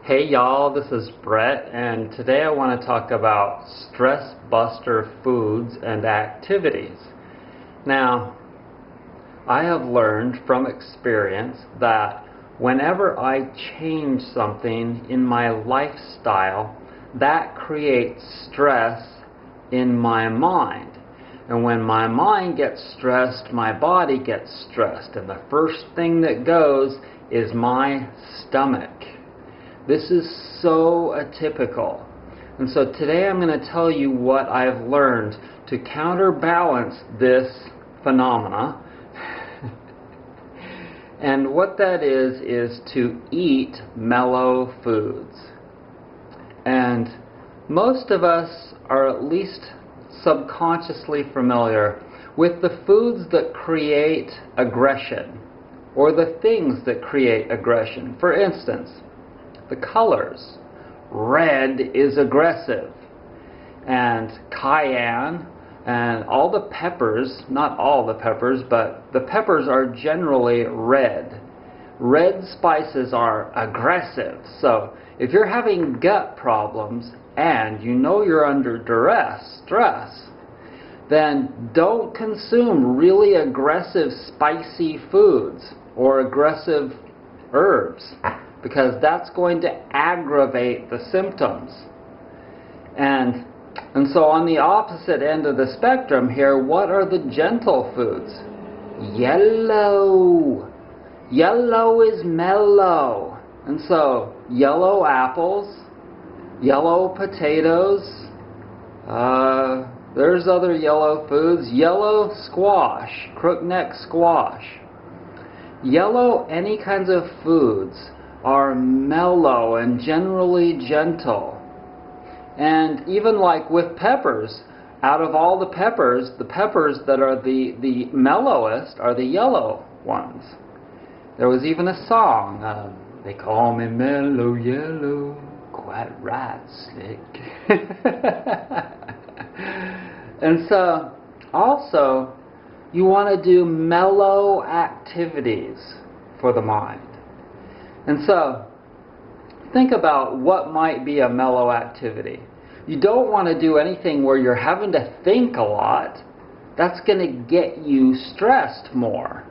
Hey y'all, this is Brett, and today I want to talk about stress buster foods and activities. Now, I have learned from experience that whenever I change something in my lifestyle, that creates stress in my mind. And when my mind gets stressed, my body gets stressed. And the first thing that goes is my stomach. This is so atypical. And so today I'm going to tell you what I've learned to counterbalance this phenomena. And what that is to eat mellow foods. And most of us are at least subconsciously familiar with the foods that create aggression, or the things that create aggression. For instance, the colors. Red is aggressive, and cayenne and all the peppers, not all the peppers, but the peppers are generally red. Red spices are aggressive. So if you're having gut problems and you know you're under stress, then don't consume really aggressive spicy foods or aggressive herbs, because that's going to aggravate the symptoms. And so on the opposite end of the spectrum here, what are the gentle foods? Yellow. Yellow is mellow. And so yellow apples, yellow potatoes, there's other yellow foods. Yellow squash, crookneck squash. Yellow, any kinds of foods are mellow and generally gentle. And even like with peppers, out of all the peppers that are the mellowest are the yellow ones. There was even a song, they call me mellow yellow, quite right slick. And so also you want to do mellow activities for the mind. And so, think about what might be a mellow activity. You don't want to do anything where you're having to think a lot. That's going to get you stressed more.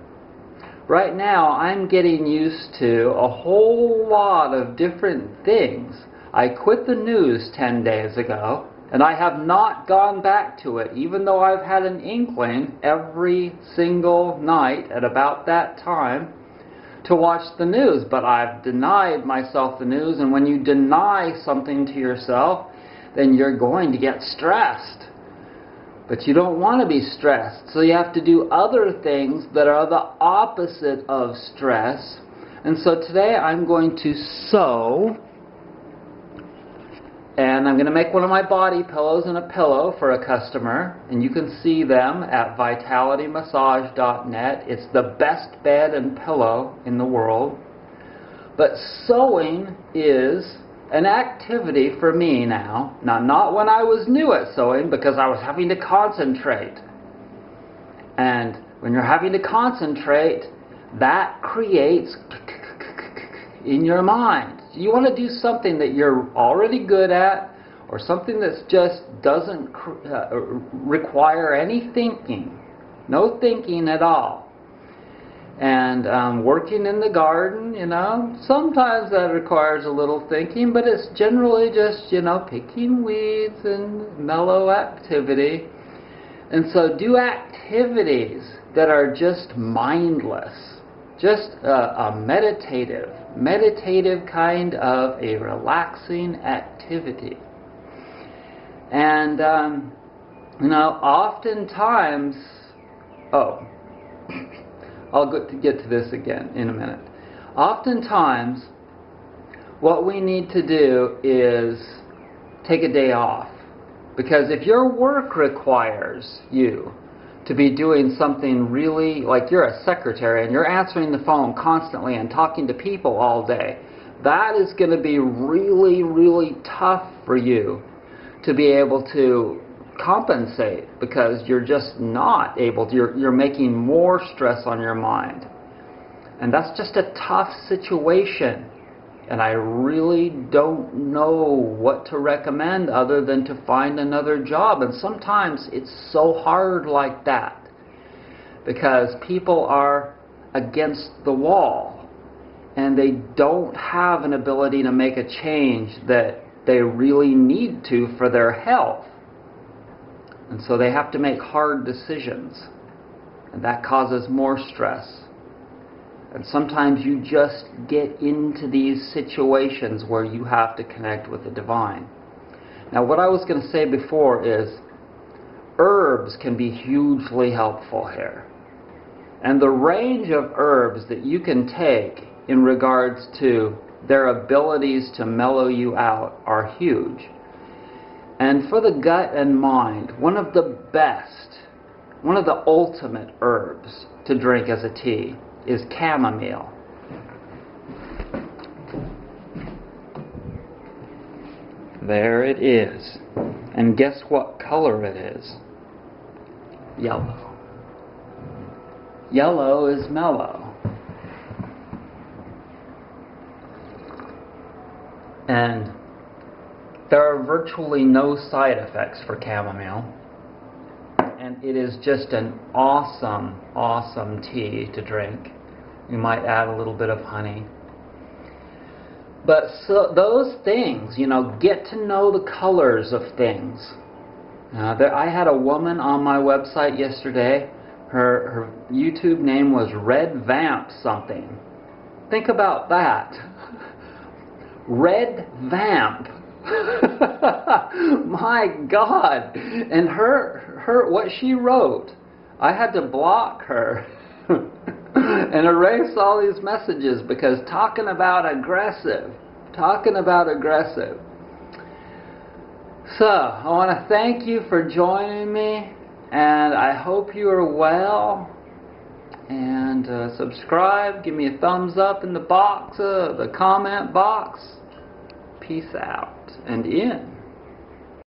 Right now, I'm getting used to a whole lot of different things. I quit the news 10 days ago, and I have not gone back to it, even though I've had an inkling every single night at about that time to watch the news. But I've denied myself the news, and when you deny something to yourself, then you're going to get stressed. But you don't want to be stressed, so you have to do other things that are the opposite of stress. And so today I'm going to sew, and I'm going to make one of my body pillows and a pillow for a customer, and you can see them at vitalitymassage.net. It's the best bed and pillow in the world. But sewing is an activity for me now. Now, not when I was new at sewing, because I was having to concentrate. And when you're having to concentrate, that creates in your mind. You want to do something that you're already good at, or something that just doesn't require any thinking. No thinking at all. And working in the garden, sometimes that requires a little thinking, but it's generally just, picking weeds and mellow activity. And so do activities that are just mindless. Just a meditative kind of a relaxing activity. And, oftentimes, I'll get to this again in a minute. Oftentimes, what we need to do is take a day off. Because if your work requires you to be doing something really, like you're a secretary and you're answering the phone constantly and talking to people all day, that is going to be really, really tough for you to be able to compensate, because you're just not able to, you're making more stress on your mind. And that's just a tough situation. and I really don't know what to recommend other than to find another job. And sometimes it's so hard like that because people are against the wall and they don't have an ability to make a change that they really need to for their health. And so they have to make hard decisions, and that causes more stress. And sometimes you just get into these situations where you have to connect with the divine. Now, what I was going to say before is herbs can be hugely helpful here. And the range of herbs that you can take in regards to their abilities to mellow you out are huge. And for the gut and mind, one of the best, one of the ultimate herbs to drink as a tea is chamomile. There it is. And guess what color it is? Yellow. Yellow is mellow. And there are virtually no side effects for chamomile. And it is just an awesome, awesome tea to drink. You might add a little bit of honey. But so those things, get to know the colors of things. I had a woman on my website yesterday. Her YouTube name was Red Vamp something. Think about that. Red Vamp. My God. And her what she wrote, I had to block her and erase all these messages because talking about aggressive. So, I want to thank you for joining me, and I hope you are well. And subscribe, give me a thumbs up in the box, the comment box. Peace out and in.